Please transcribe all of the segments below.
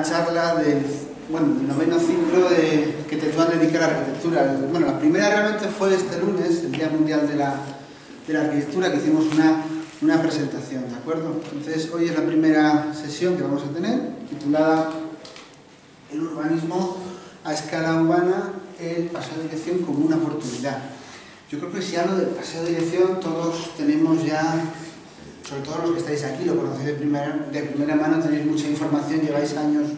primera charla del noveno ciclo que te van a dedicar a la arquitectura. Bueno, la primera realmente fue este lunes, el Día Mundial de la Arquitectura, que hicimos una presentación, ¿de acuerdo? Entonces, hoy es la primera sesión que vamos a tener, titulada El urbanismo a escala urbana, el paseo de dirección como una oportunidad. Yo creo que si hablo del paseo de dirección, todos tenemos ya, sobre todo los que estáis aquí, lo conocéis de primera mano, tenéis mucha información, lleváis años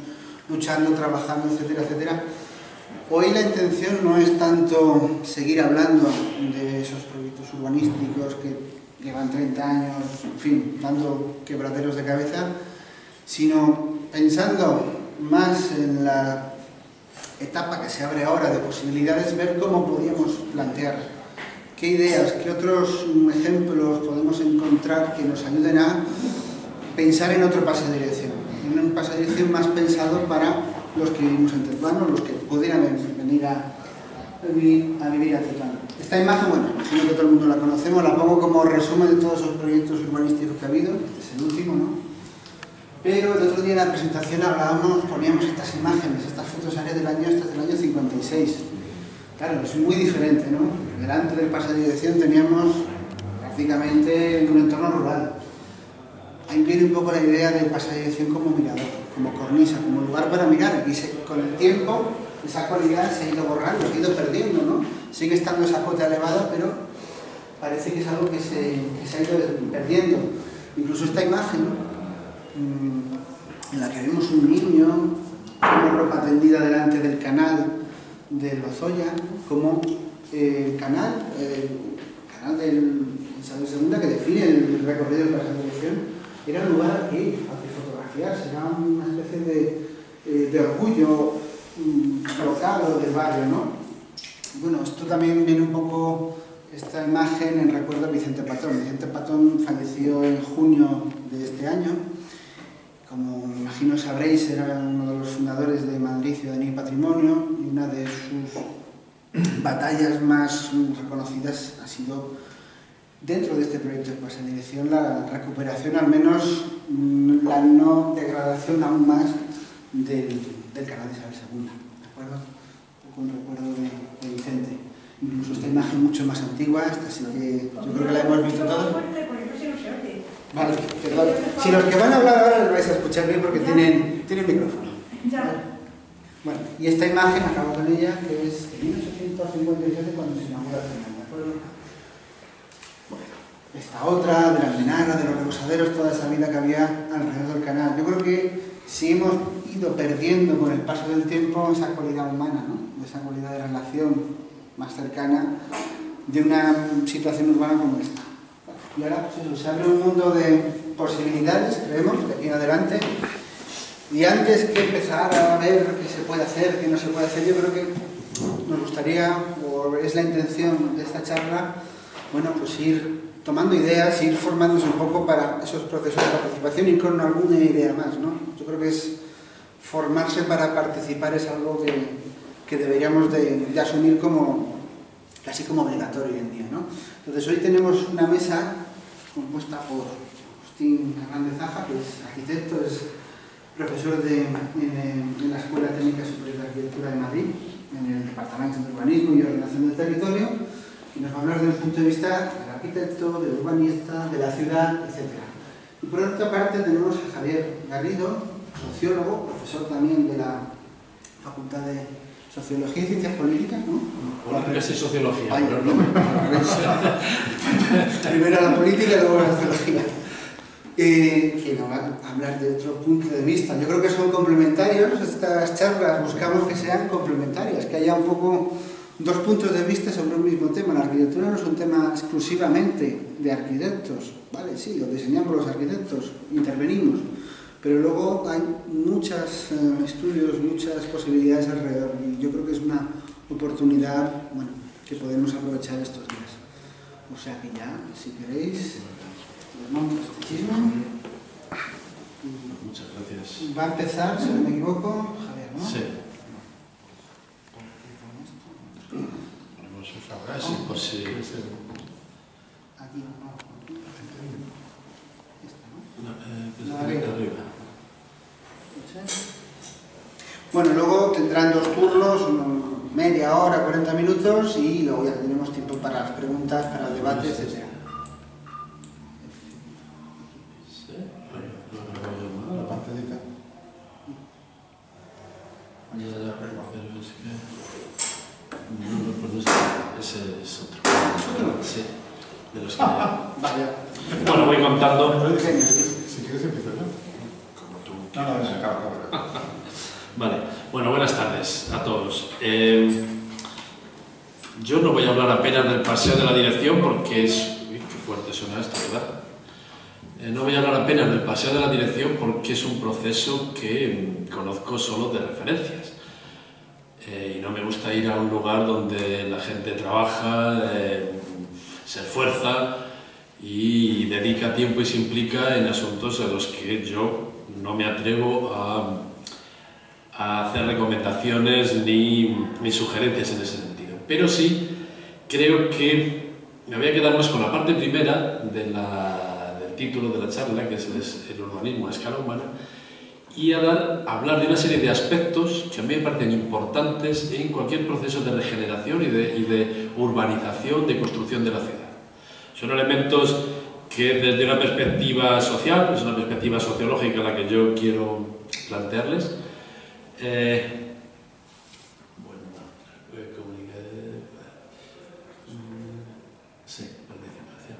luchando, trabajando, etcétera, etcétera. Hoy la intención no es tanto seguir hablando de esos proyectos urbanísticos que llevan 30 años, en fin, dando quebraderos de cabeza, sino pensando más en la etapa que se abre ahora de posibilidades, ver cómo podríamos plantear, qué ideas, qué otros ejemplos podemos encontrar que nos ayuden a pensar en otro paseo de dirección, en un paseo de dirección más pensado para los que vivimos en Tetuán, los que pudieran venir a vivir a Tetuán. Esta imagen, bueno, imagino que todo el mundo la conocemos, la pongo como resumen de todos esos proyectos urbanísticos que ha habido, este es el último, ¿no? Pero el otro día en la presentación poníamos estas imágenes, estas fotos aéreas del año 56. Claro, es muy diferente, ¿no? Delante del paseo de dirección teníamos prácticamente un entorno rural. Ahí viene un poco la idea del paseo de dirección como mirador, como cornisa, como lugar para mirar. Y con el tiempo esa cualidad se ha ido borrando, se ha ido perdiendo, ¿no? Sigue estando esa cota elevada, pero parece que es algo que se ha ido perdiendo. Incluso esta imagen, en la que vemos un niño con ropa tendida delante del canal de Lozoya, como el canal del Isabel II, que define el recorrido del paseo de dirección, era un lugar aquí, a fotografiarse, era una especie de orgullo local del barrio, ¿no? Bueno, esto también viene un poco, esta imagen en recuerdo de Vicente Patón. Vicente Patón falleció en junio de este año. Como me imagino sabréis, era uno de los fundadores de Madrid Ciudadanía y Patrimonio, y una de sus batallas más reconocidas ha sido, dentro de este proyecto de paseo de dirección, la recuperación, al menos la no degradación aún más del canal de Isabel II. ¿De acuerdo? Un recuerdo de Vicente. Incluso esta imagen mucho más antigua, esta sí que yo creo que la hemos visto todos. Vale, perdón. Si los que van a hablar ahora les vais a escuchar bien porque tienen micrófono. Bueno, y esta imagen, acabo con ella, que es de 1857 cuando se inaugura el canal, ¿de acuerdo? Bueno, esta otra, de la almenara, de los reposaderos, toda esa vida que había alrededor del canal. Yo creo que si hemos ido perdiendo con el paso del tiempo esa cualidad humana, ¿no? Esa cualidad de relación más cercana de una situación urbana como esta. Y ahora pues se abre un mundo de posibilidades, creemos, de aquí en adelante. Y antes que empezar a ver qué se puede hacer, qué no se puede hacer, yo creo que nos gustaría, o es la intención de esta charla, bueno, pues ir tomando ideas, ir formándose un poco para esos procesos de participación y con alguna idea más, ¿no? Yo creo que es formarse para participar es algo que deberíamos de asumir como casi como obligatorio hoy en día, ¿no? Entonces hoy tenemos una mesa compuesta por Agustín Hernández Aja, que es arquitecto, es profesor en la Escuela Técnica Superior de Arquitectura de Madrid, en el Departamento de Urbanismo y Ordenación del Territorio, y nos va a hablar desde el punto de vista del arquitecto, del urbanista, de la ciudad, etc. Y por otra parte tenemos a Javier Garrido, sociólogo, profesor también de la Facultad de Sociología y Ciencias Políticas, ¿no? Bueno, que sí, sociología. Ay, pero no. Primero la política y luego la sociología. Que nos va a hablar de otro punto de vista. Yo creo que son complementarios, estas charlas buscamos que sean complementarias, que haya un poco dos puntos de vista sobre un mismo tema. La arquitectura no es un tema exclusivamente de arquitectos, ¿vale? Sí, lo diseñamos los arquitectos, intervenimos, pero luego hay muchos estudios, muchas posibilidades alrededor, y yo creo que es una oportunidad, bueno, que podemos aprovechar estos días. O sea que ya, si queréis, tomamos este chisme. Muchas gracias. Va a empezar, si no me equivoco, Javier, ¿no? Sí. Vamos a sí, por si... Aquí, no. Esta, ¿no? No, arriba. Bueno, luego tendrán 2 turnos, media hora, 40 minutos, y luego ya tendremos tiempo para las preguntas, para el debate, etc. La pancelita. Ya, pero es que... No, pues ese es otro. Sí, de los que... Vale. Bueno, voy contando. Si quieres empiezo yo. Como tú. No, acaba. Vale, bueno, buenas tardes a todos. Yo no voy a hablar apenas del paseo de la dirección porque es... Uy, qué fuerte suena esto, ¿verdad? No voy a hablar apenas del paseo de la dirección porque es un proceso que conozco solo de referencias. Y no me gusta ir a un lugar donde la gente trabaja, se esfuerza y dedica tiempo y se implica en asuntos en los que yo no me atrevo a hacer recomendaciones ni sugerencias en ese sentido. Pero sí creo que me voy a quedar más con la parte primera del título de la charla, que es el urbanismo a escala humana, y hablar de una serie de aspectos que a mí me parecen importantes en cualquier proceso de regeneración y de urbanización, de construcción de la ciudad. Son elementos que desde una perspectiva social, es una perspectiva sociológica la que yo quiero plantearles. Sí, participación.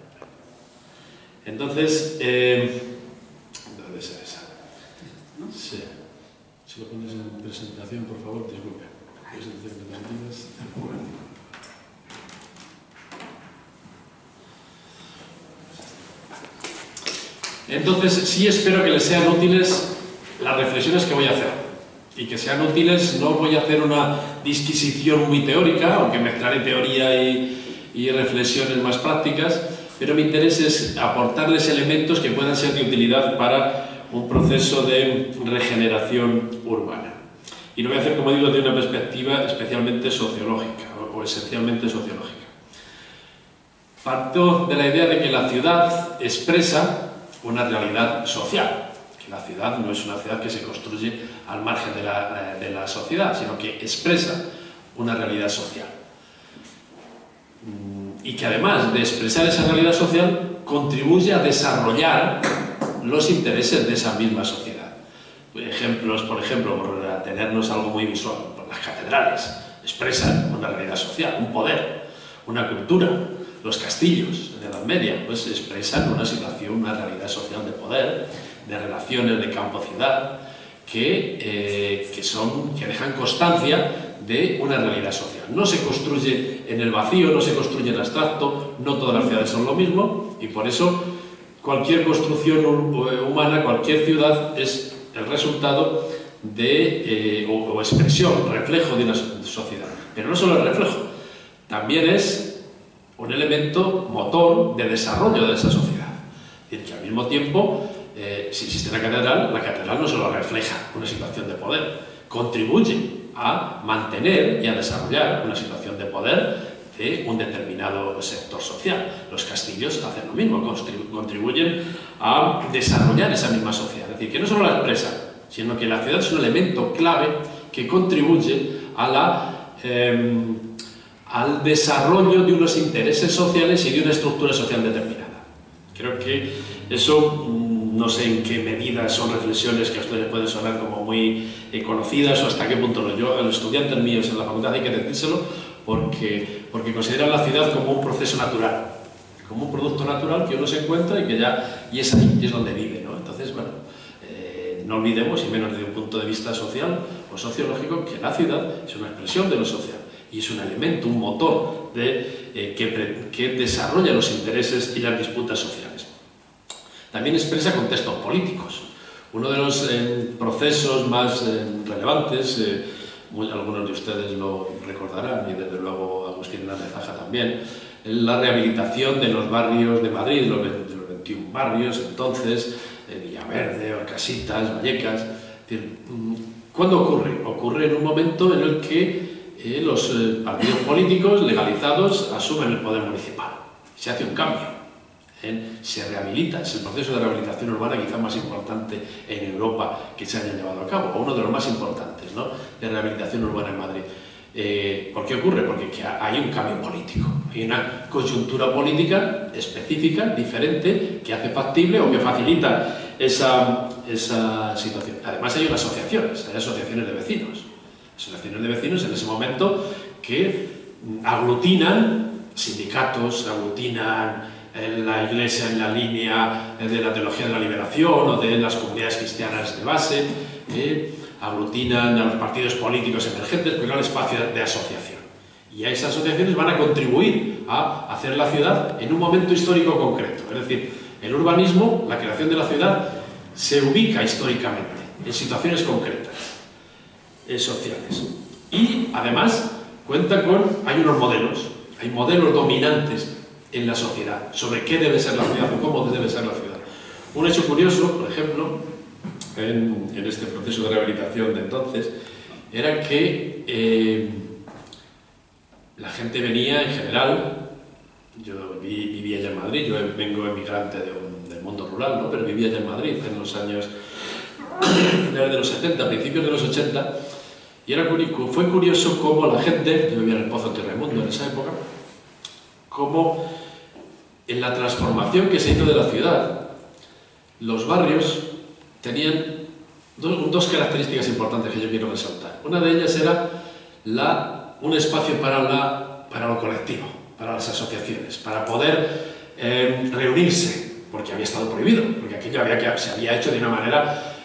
Entonces, ¿dónde es esa? Sí. Si lo pones en presentación, por favor, disculpe. Presentación de partidas. Entonces, sí espero que les sean útiles las reflexiones que voy a hacer. Y que sean útiles, no voy a hacer una disquisición muy teórica, aunque mezclaré teoría y reflexiones más prácticas, pero mi interés es aportarles elementos que puedan ser de utilidad para un proceso de regeneración urbana. Y lo voy a hacer, como digo, desde una perspectiva especialmente sociológica, o esencialmente sociológica. Parto de la idea de que la ciudad expresa una realidad social, que la ciudad no es una ciudad que se construye al margen de la sociedad, sino que expresa una realidad social. Y que además de expresar esa realidad social, contribuye a desarrollar los intereses de esa misma sociedad. Ejemplos, por ejemplo, por atenernos a algo muy visual, las catedrales expresan una realidad social, un poder, una cultura. Los castillos de la Edad Media pues expresan una situación, una realidad social de poder, de relaciones de campo-ciudad, que dejan constancia de una realidad social. No se construye en el vacío, no se construye en abstracto, no todas las ciudades son lo mismo, y por eso cualquier construcción humana, cualquier ciudad es el resultado de, o expresión, reflejo de una sociedad. Pero no solo el reflejo, también es un elemento motor de desarrollo de esa sociedad. Es decir, que al mismo tiempo, si existe la catedral no solo refleja una situación de poder, contribuye a mantener y a desarrollar una situación de poder de un determinado sector social. Los castillos hacen lo mismo, contribuyen a desarrollar esa misma sociedad. Es decir, que no solo la expresan, sino que la ciudad es un elemento clave que contribuye al desarrollo de unos intereses sociales y de una estructura social determinada. Creo que eso, no sé en qué medida son reflexiones que a ustedes pueden sonar como muy conocidas o hasta qué punto no. Yo, a los estudiantes míos en la facultad hay que decírselo porque consideran la ciudad como un proceso natural, como un producto natural que uno se encuentra y es ahí, y es donde vive, ¿no? Entonces, bueno, no olvidemos, y menos desde un punto de vista social o sociológico, que la ciudad es una expresión de lo social. Y es un elemento, un motor que desarrolla los intereses y las disputas sociales. También expresa contextos políticos. Uno de los procesos más relevantes, algunos de ustedes lo recordarán, y desde luego Agustín Hernández Zaja también, la rehabilitación de los barrios de Madrid, de los 21 barrios, entonces, Villaverde, Orcasitas, Vallecas. Es decir, ¿cuándo ocurre? Ocurre en un momento en el que los partidos políticos legalizados asumen el poder municipal. Se hace un cambio. se rehabilita. Es el proceso de rehabilitación urbana quizá más importante en Europa que se haya llevado a cabo, o uno de los más importantes, ¿no?, de rehabilitación urbana en Madrid. ¿Por qué ocurre? Porque hay un cambio político, hay una coyuntura política específica, diferente, que hace factible o que facilita esa situación. Además hay asociaciones de vecinos. Asociaciones de vecinos en ese momento que aglutinan sindicatos, aglutinan la Iglesia en la línea de la teología de la liberación o de las comunidades cristianas de base, aglutinan a los partidos políticos emergentes, pero al espacio de asociación. Y a esas asociaciones van a contribuir a hacer la ciudad en un momento histórico concreto. Es decir, el urbanismo, la creación de la ciudad, se ubica históricamente en situaciones concretas, sociales. Y además hay unos modelos, hay modelos dominantes en la sociedad sobre qué debe ser la ciudad o cómo debe ser la ciudad. Un hecho curioso, por ejemplo, en este proceso de rehabilitación de entonces, era que la gente venía en general. Yo vivía ya en Madrid, yo vengo emigrante del mundo rural, ¿no?, pero vivía ya en Madrid en los años finales de los 70, principios de los 80, y fue curioso cómo la gente, yo vivía en el Pozo Terremundo en esa época, cómo en la transformación que se hizo de la ciudad, los barrios tenían dos características importantes que yo quiero resaltar. Una de ellas era un espacio para lo colectivo, para las asociaciones, para poder reunirse, porque había estado prohibido, porque aquello se había hecho de una manera,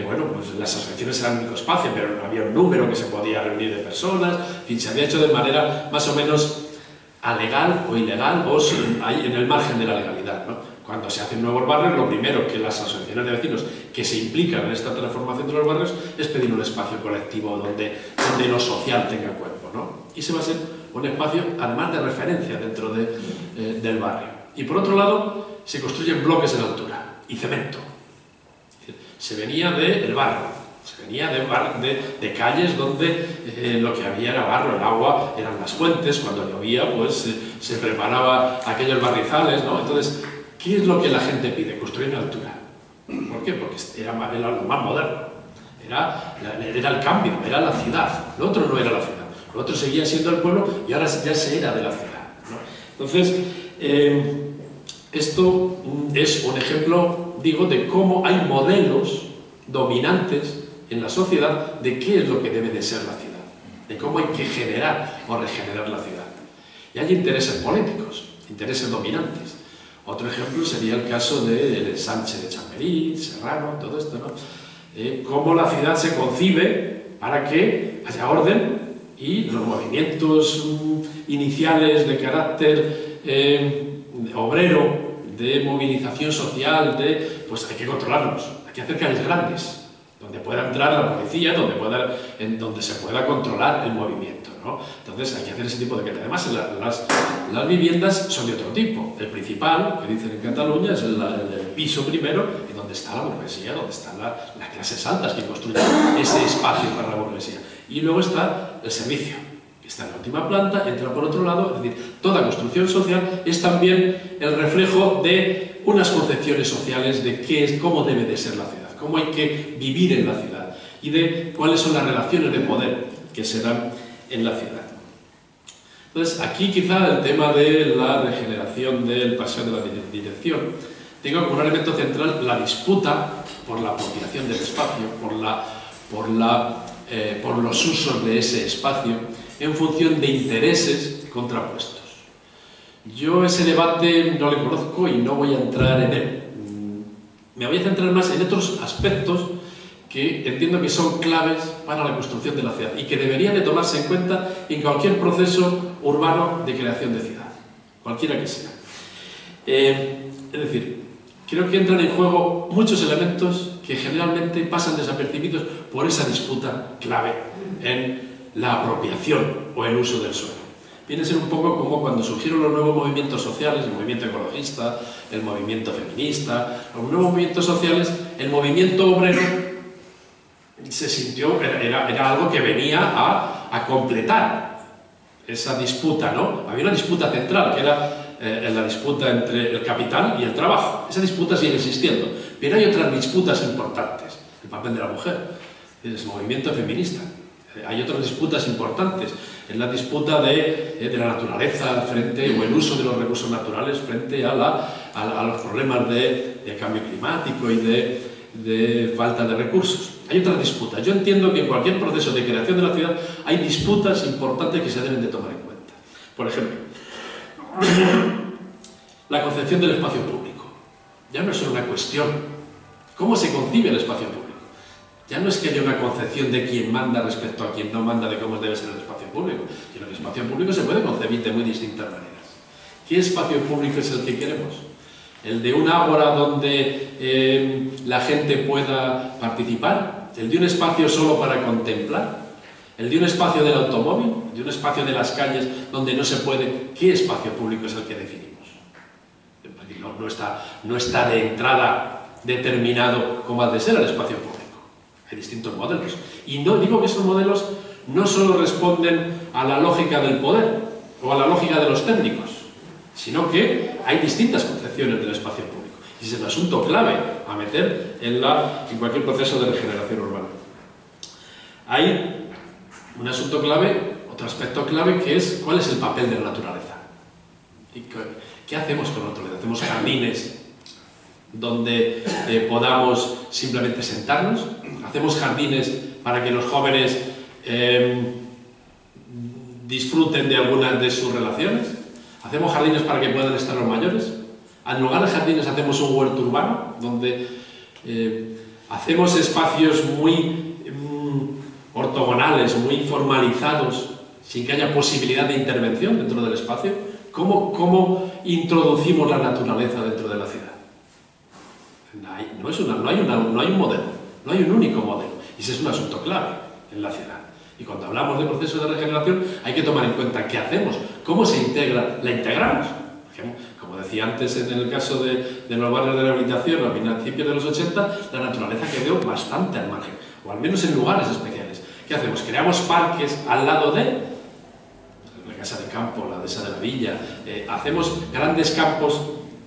bueno, pues las asociaciones eran el único espacio, pero no había un número que se podía reunir de personas, en fin, se había hecho de manera más o menos alegal o ilegal, o ahí en el margen de la legalidad, ¿no? Cuando se hacen nuevos barrios, lo primero que las asociaciones de vecinos que se implican en esta transformación de los barrios es pedir un espacio colectivo donde lo social tenga cuerpo, ¿no? Y se va a ser un espacio, además de referencia dentro del barrio. Y por otro lado, se construyen bloques en altura y cemento. Se venía del barro, se venía de calles donde lo que había era barro, el agua eran las fuentes, cuando llovía pues se preparaba aquellos barrizales, ¿no? Entonces, ¿qué es lo que la gente pide? Construir en altura. ¿Por qué? Porque era lo más moderno, era el cambio, era la ciudad. Lo otro no era la ciudad, lo otro seguía siendo el pueblo y ahora ya se era de la ciudad, ¿no? Entonces, esto es un ejemplo, digo, de cómo hay modelos dominantes en la sociedad de qué es lo que debe de ser la ciudad, de cómo hay que generar o regenerar la ciudad. Y hay intereses políticos, intereses dominantes. Otro ejemplo sería el caso del ensanche de Chamberí, Serrano, todo esto, ¿no? Cómo la ciudad se concibe para que haya orden y los movimientos iniciales de carácter obrero, de movilización social, pues hay que controlarlos, hay que hacer calles grandes, donde pueda entrar la policía, donde se pueda controlar el movimiento, ¿no? Entonces hay que hacer ese tipo de calles. Además, las viviendas son de otro tipo. El principal, que dicen en Cataluña, es el piso primero, y donde está la burguesía, donde están las clases altas que construyen ese espacio para la burguesía. Y luego está el servicio, que está en la última planta, entra por otro lado. Es decir, toda construcción social es también el reflejo de unas concepciones sociales de cómo debe de ser la ciudad, cómo hay que vivir en la ciudad y de cuáles son las relaciones de poder que se dan en la ciudad. Entonces, aquí quizá el tema de la regeneración del paseo de la dirección tenga como un elemento central la disputa por la apropiación del espacio, por los usos de ese espacio en función de intereses contrapuestos. Yo ese debate no le conozco y no voy a entrar en él. Me voy a centrar más en otros aspectos que entiendo que son claves para la construcción de la ciudad y que deberían de tomarse en cuenta en cualquier proceso urbano de creación de ciudad, cualquiera que sea. Es decir, creo que entran en juego muchos elementos que generalmente pasan desapercibidos por esa disputa clave en la apropiación o el uso del suelo. Viene a ser un poco como cuando surgieron los nuevos movimientos sociales, el movimiento ecologista, el movimiento feminista, los nuevos movimientos sociales, el movimiento obrero se sintió, era algo que venía a completar esa disputa, ¿no? Había una disputa central, que era en la disputa entre el capital y el trabajo. Esa disputa sigue existiendo, pero hay otras disputas importantes. El papel de la mujer, el movimiento feminista. Hay otras disputas importantes. Es la disputa de la naturaleza frente, o el uso de los recursos naturales frente a los problemas de cambio climático y de falta de recursos. Hay otras disputas. Yo entiendo que en cualquier proceso de creación de la ciudad hay disputas importantes que se deben de tomar en cuenta. Por ejemplo, la concepción del espacio público. Ya no es solo una cuestión. ¿Cómo se concibe el espacio público? Ya no es que haya una concepción de quién manda respecto a quién no manda, de cómo debe ser el espacio público, sino que el espacio público se puede concebir de muy distintas maneras. ¿Qué espacio público es el que queremos? ¿El de un ágora donde la gente pueda participar? ¿El de un espacio solo para contemplar? ¿El de un espacio del automóvil? ¿De un espacio de las calles donde no se puede? ¿Qué espacio público es el que definimos? No está de entrada determinado cómo ha de ser el espacio público. Hay distintos modelos. Y no digo que esos modelos no solo responden a la lógica del poder o a la lógica de los técnicos, sino que hay distintas concepciones del espacio público. Y es el asunto clave a meter en cualquier proceso de regeneración urbana. Hay un asunto clave, otro aspecto clave, que es cuál es el papel de la naturaleza. ¿Y qué hacemos con la naturaleza? ¿Hacemos jardines donde podamos simplemente sentarnos? ¿Hacemos jardines para que los jóvenes disfruten de algunas de sus relaciones? ¿Hacemos jardines para que puedan estar los mayores? En lugar de jardines hacemos un huerto urbano, donde hacemos espacios muy ortogonales, muy formalizados, sin que haya posibilidad de intervención dentro del espacio. ¿Cómo introducimos la naturaleza dentro de la ciudad? No hay un modelo, no hay un único modelo. Y ese es un asunto clave en la ciudad. Y cuando hablamos de procesos de regeneración hay que tomar en cuenta qué hacemos, cómo se integra, la integramos. Como decía antes en el caso de los barrios de rehabilitación a principios de los 80, la naturaleza quedó bastante al margen, o al menos en lugares especiales. ¿Qué hacemos? Creamos parques al lado de la casa de campo, la dehesa de la villa, hacemos grandes campos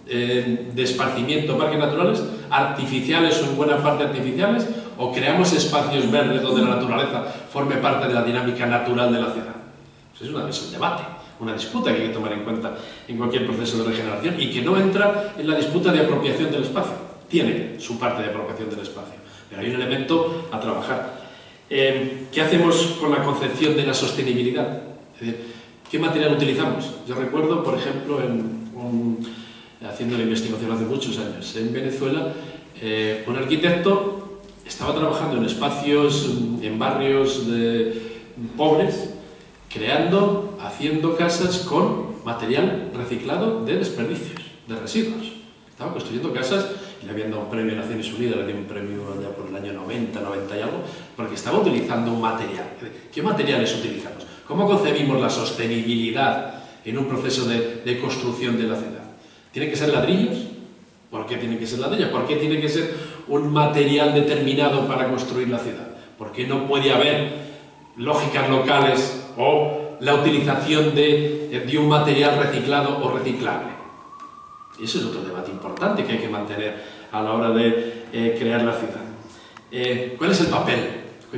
de esparcimiento, parques naturales, artificiales o en buena parte artificiales, o creamos espacios verdes donde la naturaleza forme parte de la dinámica natural de la ciudad. Pues es un debate, una disputa que hay que tomar en cuenta en cualquier proceso de regeneración y que no entra en la disputa de apropiación del espacio. Tiene su parte de apropiación del espacio, pero hay un elemento a trabajar. ¿Qué hacemos con la concepción de la sostenibilidad? Es decir, ¿qué material utilizamos? Yo recuerdo, por ejemplo, haciendo la investigación hace muchos años, en Venezuela, un arquitecto estaba trabajando en espacios, en barrios pobres, haciendo casas con material reciclado de desperdicios, de residuos. Estaba construyendo casas y le habían dado un premio a Naciones Unidas, le dieron un premio allá por el año 90, 90 y algo, porque estaba utilizando un material. ¿Qué materiales utilizamos? ¿Cómo concebimos la sostenibilidad en un proceso de construcción de la ciudad? ¿Tiene que ser ladrillos? ¿Por qué tiene que ser ladrillos? ¿Por qué tiene que ser un material determinado para construir la ciudad? ¿Por qué no puede haber lógicas locales o la utilización de un material reciclado o reciclable? Y eso es otro debate importante que hay que mantener a la hora de crear la ciudad. ¿Cuál es el papel?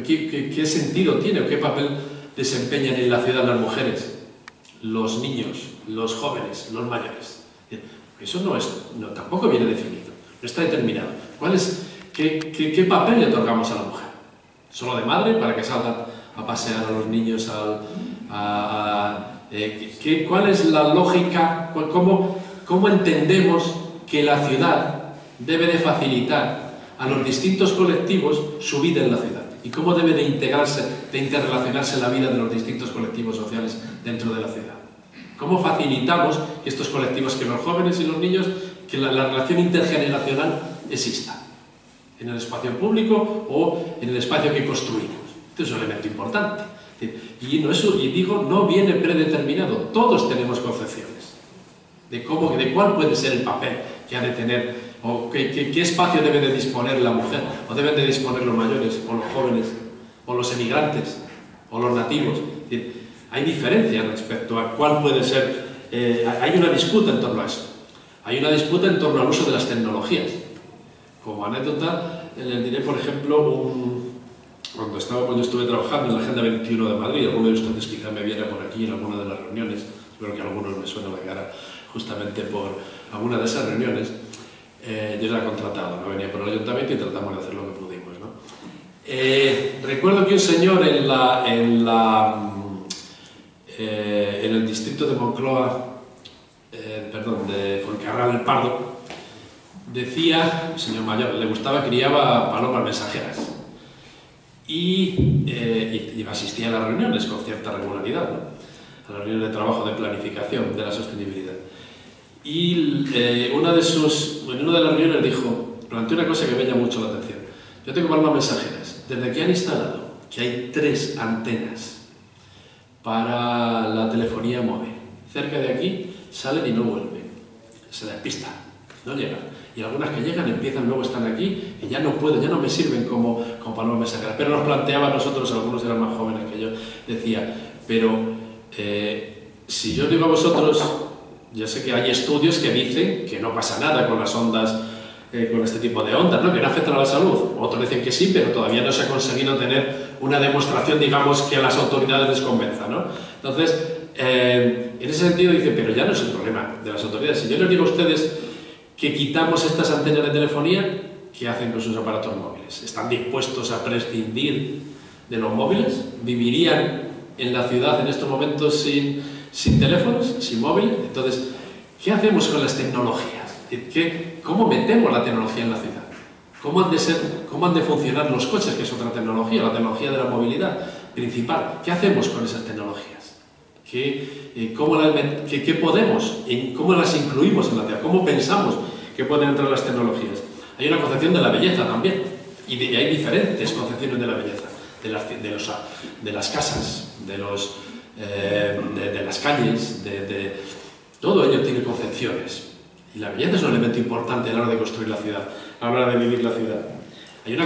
¿Qué sentido tiene o qué papel desempeñan en la ciudad las mujeres, los niños, los jóvenes, los mayores? Eso tampoco viene definido, no está determinado. ¿Qué papel le otorgamos a la mujer? ¿Solo de madre para que salgan a pasear a los niños? ¿Cuál es la lógica? ¿Cómo entendemos que la ciudad debe de facilitar a los distintos colectivos su vida en la ciudad? ¿Y cómo debe de integrarse, de interrelacionarse la vida de los distintos colectivos sociales dentro de la ciudad? ¿Cómo facilitamos que estos colectivos, que los jóvenes y los niños, que la relación intergeneracional exista en el espacio público o en el espacio que construimos? Este es un elemento importante. Y no viene predeterminado, todos tenemos concepciones de cuál puede ser el papel que ha de tener, o qué espacio debe de disponer la mujer, o deben de disponer los mayores, o los jóvenes, o los emigrantes, o los nativos. Hay diferencias respecto a cuál puede ser hay una disputa en torno a eso. Hay una disputa en torno al uso de las tecnologías. Como anécdota, les diré, por ejemplo, cuando yo estuve trabajando en la Agenda 21 de Madrid, alguno de ustedes quizá me viera por aquí en alguna de las reuniones, espero que a algunos me suene la cara justamente por alguna de esas reuniones. Yo era contratado, no venía por el ayuntamiento y tratamos de hacer lo que pudimos, ¿no? Recuerdo que un señor en el distrito de Moncloa, de Fuencarral el Pardo, decía, el señor mayor, le gustaba, criaba palomas mensajeras y asistía a las reuniones con cierta regularidad, ¿no? A las reuniones de trabajo de planificación de la sostenibilidad. Y en una de las reuniones planteó una cosa que me llama mucho la atención. Yo tengo palomas mensajeras. Desde que han instalado que hay 3 antenas para la telefonía móvil, cerca de aquí salen y no vuelven. Se despistan, no llegan. Y algunas que llegan luego están aquí, y ya no me sirven como palomas mensajeras. Pero nos planteaba a nosotros, algunos eran más jóvenes que yo, decía, pero si yo digo a vosotros, yo sé que hay estudios que dicen que no pasa nada con las ondas, con este tipo de ondas, ¿no? Que no afectan a la salud. Otros dicen que sí, pero todavía no se ha conseguido tener una demostración, digamos, que a las autoridades les convenza, ¿no? Entonces, en ese sentido dice, pero ya no es el problema de las autoridades. Si yo les digo a ustedes que quitamos estas antenas de telefonía, ¿qué hacen con sus aparatos móviles? ¿Están dispuestos a prescindir de los móviles? ¿Vivirían en la ciudad en estos momentos sin teléfonos, sin móviles? Entonces, ¿qué hacemos con las tecnologías? ¿Cómo metemos la tecnología en la ciudad? ¿Cómo han de funcionar los coches, que es otra tecnología, la tecnología de la movilidad principal? ¿Qué hacemos con esas tecnologías? ¿Cómo las incluimos en la ciudad? ¿Cómo pensamos que pueden entrar las tecnologías? Hay una concepción de la belleza también, y hay diferentes concepciones de la belleza, de las casas, de las calles, todo ello tiene concepciones. Y la belleza es un elemento importante a la hora de construir la ciudad, a la hora de vivir la ciudad. Hay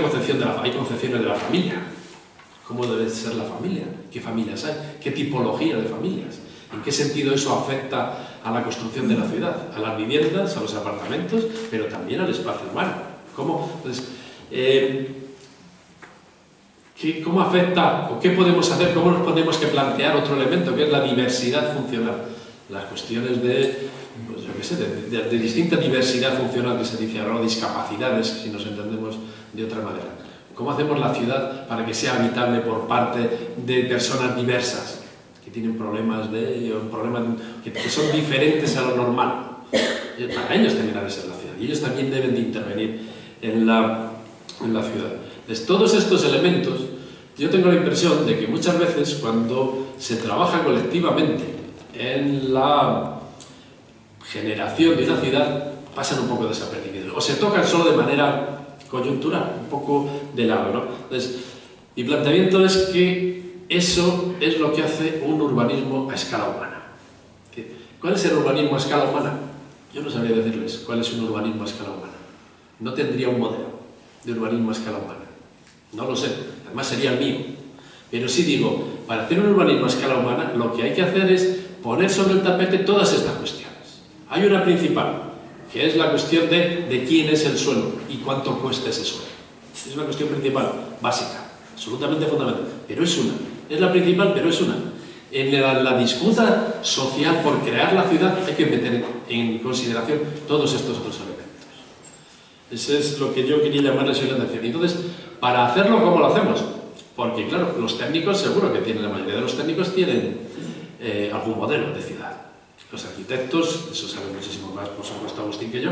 concepciones de la familia. ¿Cómo debe ser la familia? ¿Qué familias hay? ¿Qué tipología de familias? ¿En qué sentido eso afecta a la construcción de la ciudad? A las viviendas, a los apartamentos, pero también al espacio humano. Entonces, ¿cómo afecta o qué podemos hacer? ¿Cómo nos podemos que plantear otro elemento que es la diversidad funcional? Las cuestiones de distinta diversidad funcional que se dice ahora, o discapacidades, si nos entendemos de otra manera. ¿Cómo hacemos la ciudad para que sea habitable por parte de personas diversas, que tienen problemas que son diferentes a lo normal? Para ellos tendrá que ser la ciudad, y ellos también deben de intervenir en la ciudad. Entonces, todos estos elementos, yo tengo la impresión de que muchas veces cuando se trabaja colectivamente en la generación de una ciudad, pasan un poco desapercibidos, o se tocan solo de manera coyuntural, un poco de lado, ¿no? Entonces, mi planteamiento es que eso es lo que hace un urbanismo a escala humana. ¿Cuál es el urbanismo a escala humana? Yo no sabría decirles cuál es un urbanismo a escala humana. No tendría un modelo de urbanismo a escala humana. No lo sé, además sería el mío. Pero sí digo, para hacer un urbanismo a escala humana, lo que hay que hacer es poner sobre el tapete todas estas cuestiones. Hay una principal, que es la cuestión de quién es el suelo y cuánto cuesta ese suelo. Es una cuestión principal, básica, absolutamente fundamental, pero es una. Es la principal, pero es una. En la disputa social por crear la ciudad hay que meter en consideración todos estos otros elementos. Eso es lo que yo quería llamarles hoy la atención. Entonces, para hacerlo, ¿cómo lo hacemos? Porque, claro, los técnicos seguro que tienen, la mayoría de los técnicos tienen algún modelo de ciudad. Los arquitectos, eso sabe muchísimo más, por supuesto, Agustín que yo,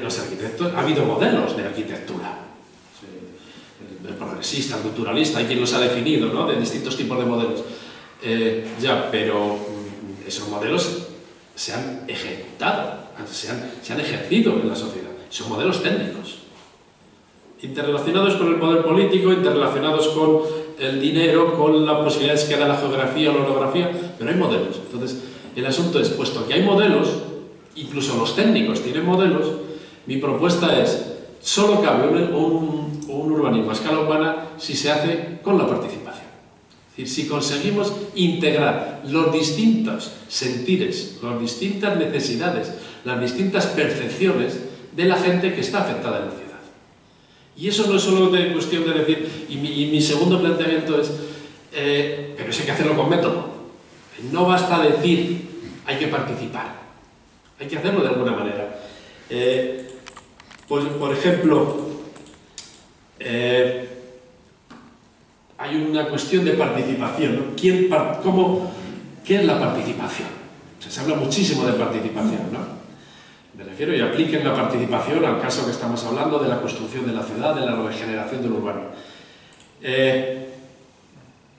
los arquitectos, ha habido modelos de arquitectura. El progresista, el culturalista, hay quien los ha definido, ¿no? De distintos tipos de modelos. Pero esos modelos se han ejecutado, se han ejercido en la sociedad. Son modelos técnicos. Interrelacionados con el poder político, interrelacionados con el dinero, con las posibilidades que da la geografía o la orografía, pero hay modelos. Entonces, el asunto es, puesto que hay modelos, incluso los técnicos tienen modelos, mi propuesta es, solo cabe un urbanismo a escala humana si se hace con la participación. Es decir, si conseguimos integrar los distintos sentires, las distintas necesidades, las distintas percepciones de la gente que está afectada en la ciudad. Y eso no es solo de cuestión de decir, y mi segundo planteamiento es, pero eso hay que hacerlo con método. No basta decir, hay que participar, hay que hacerlo de alguna manera. Por ejemplo, hay una cuestión de participación, ¿no? ¿Qué es la participación? O sea, se habla muchísimo de participación, ¿no? Me refiero y apliquen la participación al caso que estamos hablando de la construcción de la ciudad, de la regeneración del urbano.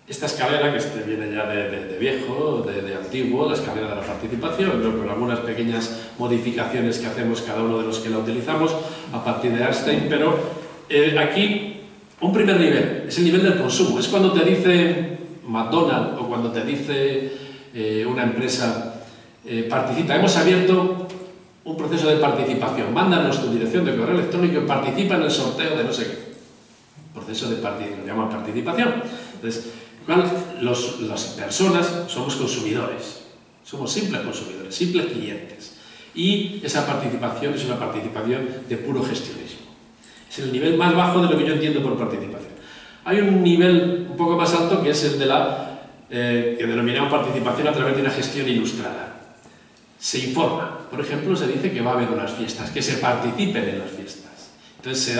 Esta escalera, que viene ya de viejo, de antiguo, la escalera de la participación, ¿no? Con algunas pequeñas modificaciones que hacemos cada uno de los que la utilizamos a partir de Einstein, pero aquí un primer nivel es el nivel del consumo. Es cuando te dice McDonald's o cuando te dice una empresa participa. Hemos abierto un proceso de participación. Mándanos tu dirección de correo electrónico y participa en el sorteo de no sé qué. Proceso de participación, lo llaman participación. Entonces, las personas somos consumidores, somos simples consumidores, simples clientes. Y esa participación es una participación de puro gestionismo. Es el nivel más bajo de lo que yo entiendo por participación. Hay un nivel un poco más alto que es el de la que denominamos participación a través de una gestión ilustrada. Se informa, por ejemplo, se dice que va a haber unas fiestas, que se participen en las fiestas. Entonces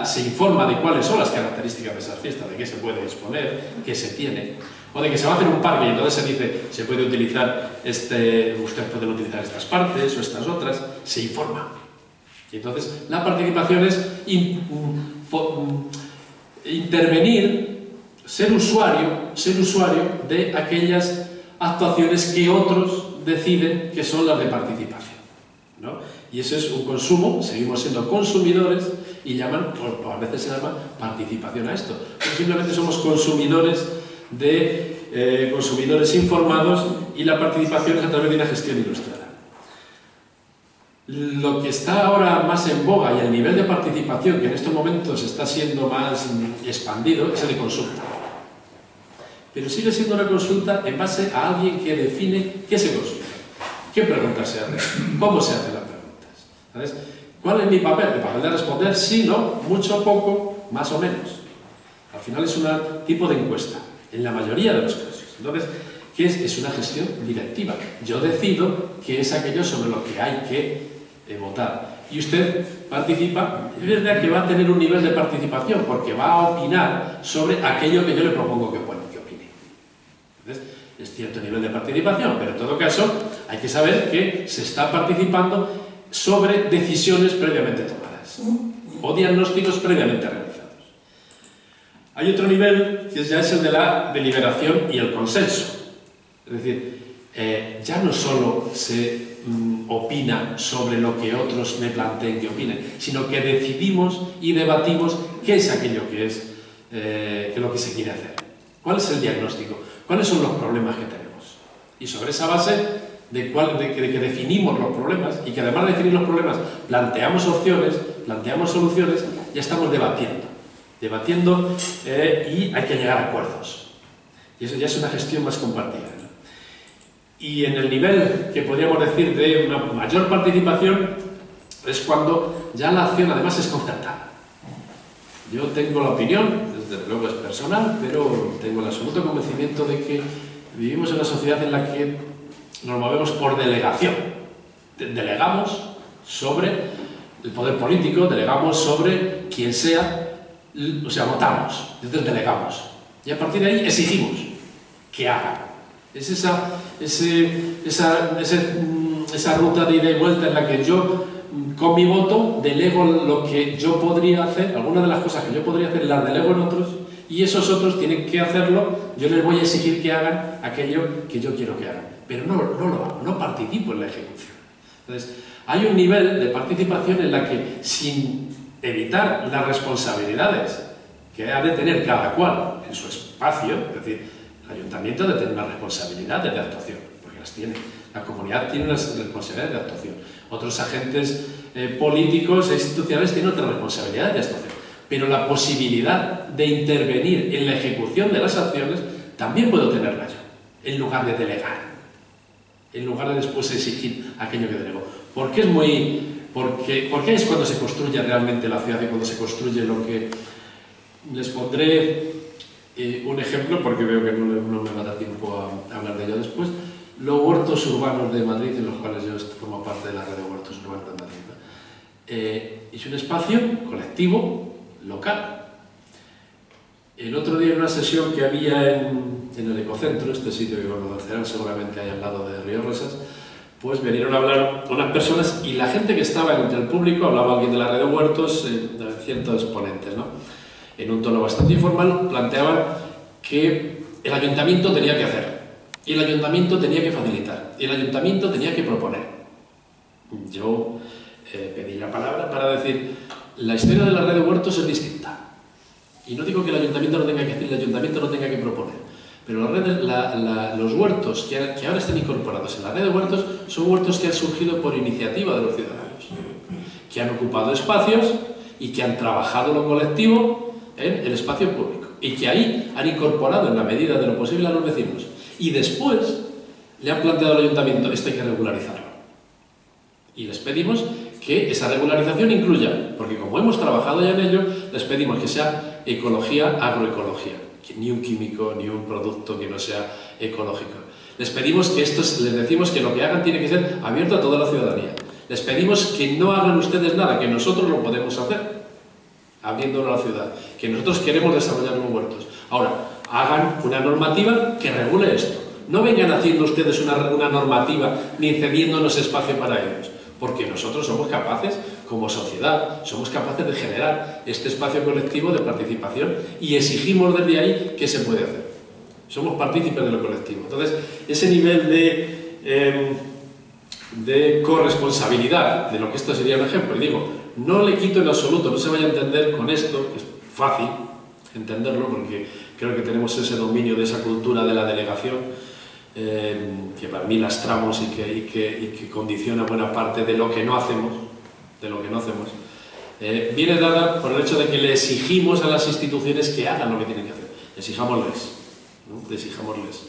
se informa de cuáles son las características de esas fiestas, de qué se puede disponer, qué se tiene, o de que se va a hacer un parque y entonces se dice, se puede utilizar ustedes pueden utilizar estas partes o estas otras, se informa. Y entonces la participación es intervenir, ser usuario de aquellas actuaciones que otros deciden que son las de participación, ¿no? Y eso es un consumo, seguimos siendo consumidores y a veces se llama participación a esto. Pero simplemente somos consumidores consumidores informados y la participación es a través de una gestión ilustrada. Lo que está ahora más en boga y el nivel de participación que en estos momentos está siendo más expandido es el de consulta. Pero sigue siendo una consulta en base a alguien que define qué se consulta, qué preguntas se hacen, cómo se hacen las preguntas. ¿Sabes? ¿Cuál es mi papel? El papel de responder sí, no, mucho, poco, más o menos. Al final es un tipo de encuesta, en la mayoría de los casos. Entonces, ¿qué es? Es una gestión directiva. Yo decido qué es aquello sobre lo que hay que votar. Y usted participa, es verdad que va a tener un nivel de participación, porque va a opinar sobre aquello que yo le propongo que opine. Entonces, es cierto nivel de participación, pero en todo caso hay que saber que se está participando sobre decisiones previamente tomadas o diagnósticos previamente realizados. Hay otro nivel que ya es el de la deliberación y el consenso. Es decir, ya no solo se opina sobre lo que otros me planteen que opinen, sino que decidimos y debatimos qué es aquello que es lo que se quiere hacer. ¿Cuál es el diagnóstico? ¿Cuáles son los problemas que tenemos? Y sobre esa base de que definimos los problemas y que además de definir los problemas planteamos opciones, planteamos soluciones, ya estamos debatiendo y hay que llegar a acuerdos. Y eso ya es una gestión más compartida, ¿no? Y en el nivel que podríamos decir de una mayor participación es cuando ya la acción además es concertada. Yo tengo la opinión, desde luego es personal, pero tengo el absoluto convencimiento de que vivimos en una sociedad en la que nos movemos por delegación. Delegamos sobre el poder político, delegamos sobre quien sea, o sea, votamos, entonces delegamos. Y a partir de ahí exigimos que hagan. Es esa ruta de ida y vuelta en la que yo, con mi voto, delego lo que yo podría hacer, algunas de las cosas que yo podría hacer las delego en otros, y esos otros tienen que hacerlo, yo les voy a exigir que hagan aquello que yo quiero que hagan. Pero no lo hago, no participo en la ejecución. Entonces, hay un nivel de participación en la que, sin evitar las responsabilidades que ha de tener cada cual en su espacio, es decir, el ayuntamiento debe tener unas responsabilidades de actuación, porque las tiene. La comunidad tiene unas responsabilidades de actuación. Otros agentes políticos e institucionales tienen otras responsabilidades de actuación. Pero la posibilidad de intervenir en la ejecución de las acciones también puedo tenerla yo, en lugar de delegar, en lugar de después exigir aquello que delego. Porque es cuando se construye realmente la ciudad y cuando se construye lo que... Les pondré un ejemplo, porque veo que no me va a dar tiempo a hablar de ello después. Los huertos urbanos de Madrid, en los cuales yo formo parte de la red de huertos urbanos de Madrid, ¿no? Es un espacio colectivo, local. El otro día en una sesión que había en el Ecocentro, este sitio que conocerán seguramente ahí al lado de Río Rosas, pues vinieron a hablar unas personas y la gente que estaba entre el público, hablaba alguien de la red de huertos, ciertos exponentes, ¿no? En un tono bastante informal, planteaban que el ayuntamiento tenía que hacer, y el ayuntamiento tenía que facilitar, y el ayuntamiento tenía que proponer. Yo pedí la palabra para decir, la historia de la red de huertos es distinta. Y no digo que el ayuntamiento no tenga que hacer, el ayuntamiento no tenga que proponer. Pero los huertos que ahora están incorporados en la red de huertos son huertos que han surgido por iniciativa de los ciudadanos, que han ocupado espacios y que han trabajado lo colectivo en el espacio público y que ahí han incorporado en la medida de lo posible a los vecinos. Y después le han planteado al ayuntamiento, esto hay que regularizarlo. Y les pedimos que esa regularización incluya, porque como hemos trabajado ya en ello, les pedimos que sea ecología, agroecología, que ni un químico, ni un producto que no sea ecológico. Les pedimos que les decimos que lo que hagan tiene que ser abierto a toda la ciudadanía. Les pedimos que no hagan ustedes nada, que nosotros lo podemos hacer, abriéndolo a la ciudad, que nosotros queremos desarrollar los huertos. Ahora, hagan una normativa que regule esto. No vengan haciendo ustedes una normativa ni cediéndonos espacio para ellos, porque nosotros somos capaces, como sociedad, somos capaces de generar este espacio colectivo de participación y exigimos desde ahí qué se puede hacer. Somos partícipes de lo colectivo. Entonces, ese nivel de corresponsabilidad, de lo que esto sería un ejemplo, y digo, no le quito en absoluto, no se vaya a entender con esto, que es fácil entenderlo, porque creo que tenemos ese dominio de esa cultura de la delegación, que para mí lastramos y que condiciona buena parte de lo que no hacemos, viene dada por el hecho de que le exigimos a las instituciones que hagan lo que tienen que hacer. Exijámosles, ¿no? Exijámosles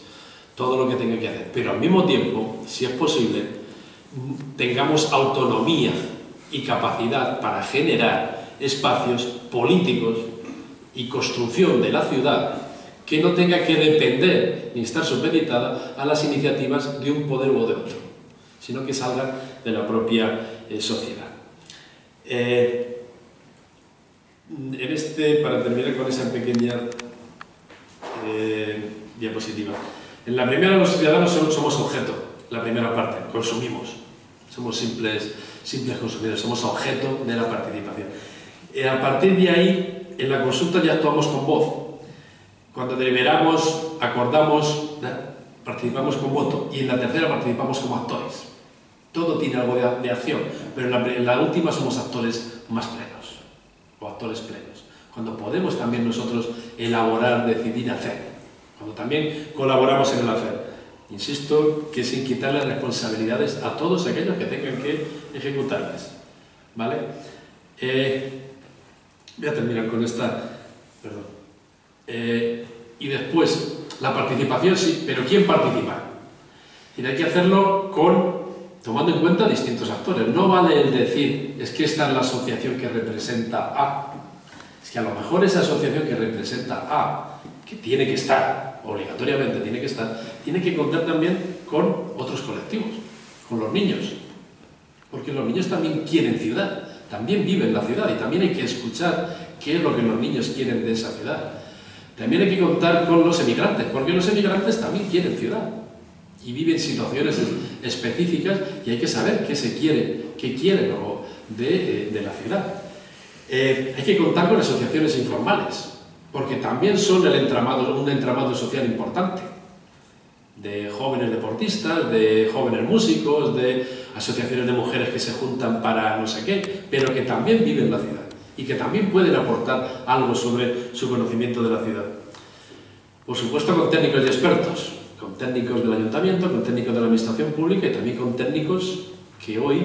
todo lo que tengan que hacer, pero al mismo tiempo, si es posible, tengamos autonomía y capacidad para generar espacios políticos y construcción de la ciudad que no tenga que depender ni estar supeditada a las iniciativas de un poder u de otro, sino que salgan de la propia sociedad. Para terminar con esa pequeña diapositiva, en la primera los ciudadanos somos objeto, la primera parte, consumimos, somos simples consumidores, somos objeto de la participación. A partir de ahí, en la consulta ya actuamos con voz. Cuando deliberamos, acordamos, participamos con voto, y en la tercera participamos como actores. Todo tiene algo de acción, pero en la última somos actores más plenos, o actores plenos. Cuando podemos también nosotros elaborar, decidir, hacer. Cuando también colaboramos en el hacer. Insisto que sin quitarle responsabilidades a todos aquellos que tengan que ejecutarlas. ¿Vale? Voy a terminar con esta... Perdón. Y después, la participación sí, pero ¿quién participa? Y hay que hacerlo tomando en cuenta distintos actores. No vale el decir, es que esta es la asociación que representa a. Es que a lo mejor esa asociación que representa a, que tiene que estar, obligatoriamente tiene que estar, tiene que contar también con otros colectivos, con los niños. Porque los niños también quieren ciudad, también viven la ciudad y también hay que escuchar qué es lo que los niños quieren de esa ciudad. También hay que contar con los emigrantes, porque los emigrantes también quieren ciudad y viven situaciones específicas y hay que saber qué se quiere, qué quieren de la ciudad. Hay que contar con asociaciones informales, porque también son un entramado social importante, de jóvenes deportistas, de jóvenes músicos, de asociaciones de mujeres que se juntan para no sé qué, pero que también viven la ciudad y que también pueden aportar algo sobre su conocimiento de la ciudad. Por supuesto con técnicos y expertos, con técnicos del ayuntamiento, con técnicos de la administración pública y también con técnicos que hoy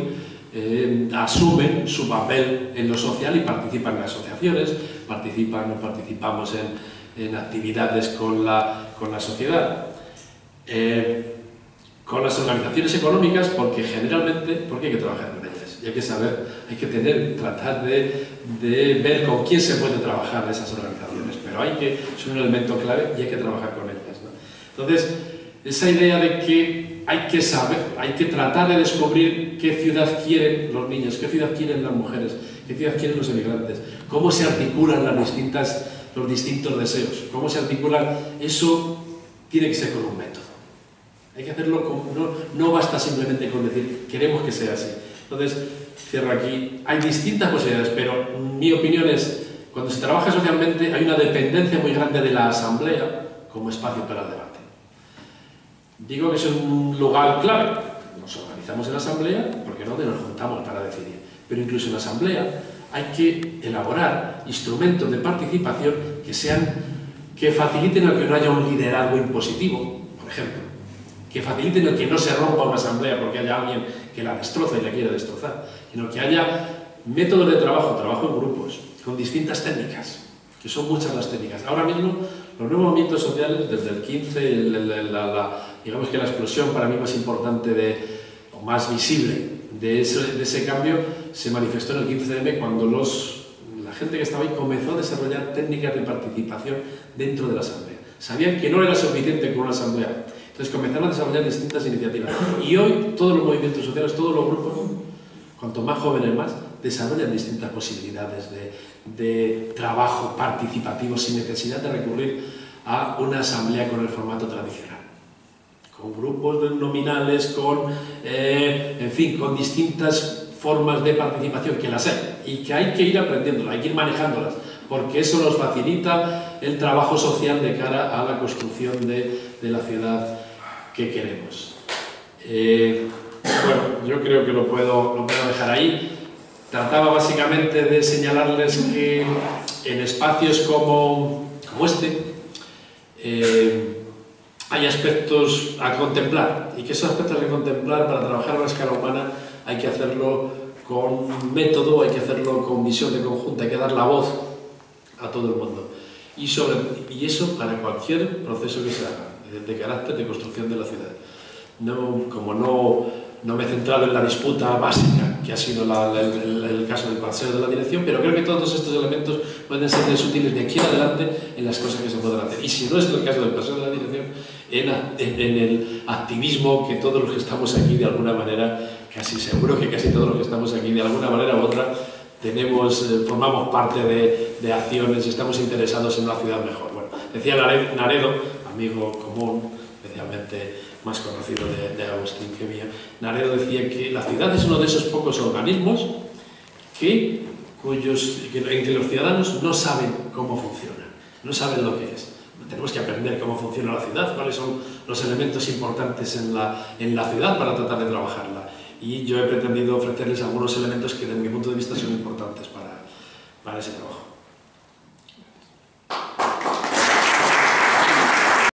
asumen su papel en lo social y participan en asociaciones, participamos en actividades con la sociedad. Con las organizaciones económicas, porque generalmente hay que trabajar con ellas, y hay que saber, hay que tratar de ver con quién se puede trabajar de esas organizaciones, pero es un elemento clave y hay que trabajar con ellas, ¿no? Entonces, esa idea de que hay que saber, hay que tratar de descubrir qué ciudad quieren los niños, qué ciudad quieren las mujeres, qué ciudad quieren los emigrantes, cómo se articulan los distintos deseos, cómo se articulan, eso tiene que ser con un método. Hay que hacerlo, no basta simplemente con decir queremos que sea así. Entonces, cierro aquí, hay distintas posibilidades, pero mi opinión es, cuando se trabaja socialmente hay una dependencia muy grande de la asamblea como espacio para el debate. Digo que es un lugar clave, nos organizamos en la asamblea porque no nos juntamos para decidir, pero incluso en la asamblea hay que elaborar instrumentos de participación que faciliten el que no haya un liderazgo impositivo, por ejemplo, que faciliten el que no se rompa una asamblea porque haya alguien que la destroza y la quiere destrozar, sino que haya métodos de trabajo en grupos, con distintas técnicas, que son muchas las técnicas. Ahora mismo, los nuevos movimientos sociales, desde el 15, digamos que la explosión para mí más importante o más visible de ese cambio se manifestó en el 15M cuando la gente que estaba ahí comenzó a desarrollar técnicas de participación dentro de la asamblea. Sabían que no era suficiente con una asamblea. Entonces comenzaron a desarrollar distintas iniciativas. Y hoy todos los movimientos sociales, todos los grupos, cuanto más jóvenes más, desarrollan distintas posibilidades de trabajo participativo sin necesidad de recurrir a una asamblea con el formato tradicional. Con grupos nominales, en fin, con distintas formas de participación que las hay y que hay que ir aprendiéndolas, hay que ir manejándolas, porque eso nos facilita el trabajo social de cara a la construcción de la ciudad que queremos. Bueno, yo creo que lo puedo dejar ahí. Trataba básicamente de señalarles que en espacios como este hay aspectos a contemplar y que esos aspectos a contemplar para trabajar a la escala humana hay que hacerlo con método, hay que hacerlo con visión de conjunto, hay que dar la voz a todo el mundo. Y eso para cualquier proceso que se haga, de carácter de construcción de la ciudad. Como no me he centrado en la disputa básica, que ha sido el caso del paseo de la dirección, pero creo que todos estos elementos pueden ser útiles de aquí en adelante en las cosas que se pueden hacer. Y si no es el caso del paseo de la dirección, en el activismo que todos los que estamos aquí de alguna manera, casi seguro que casi todos los que estamos aquí de alguna manera u otra, formamos parte de acciones y estamos interesados en una ciudad mejor. Bueno, decía Naredo, amigo común, especialmente más conocido de Agustín que mío, Naredo decía que la ciudad es uno de esos pocos organismos en que los ciudadanos no saben cómo funciona, no saben lo que es. Tenemos que aprender cómo funciona la ciudad, cuáles son los elementos importantes en la ciudad para tratar de trabajarla. Y yo he pretendido ofrecerles algunos elementos que, desde mi punto de vista, son importantes para ese trabajo.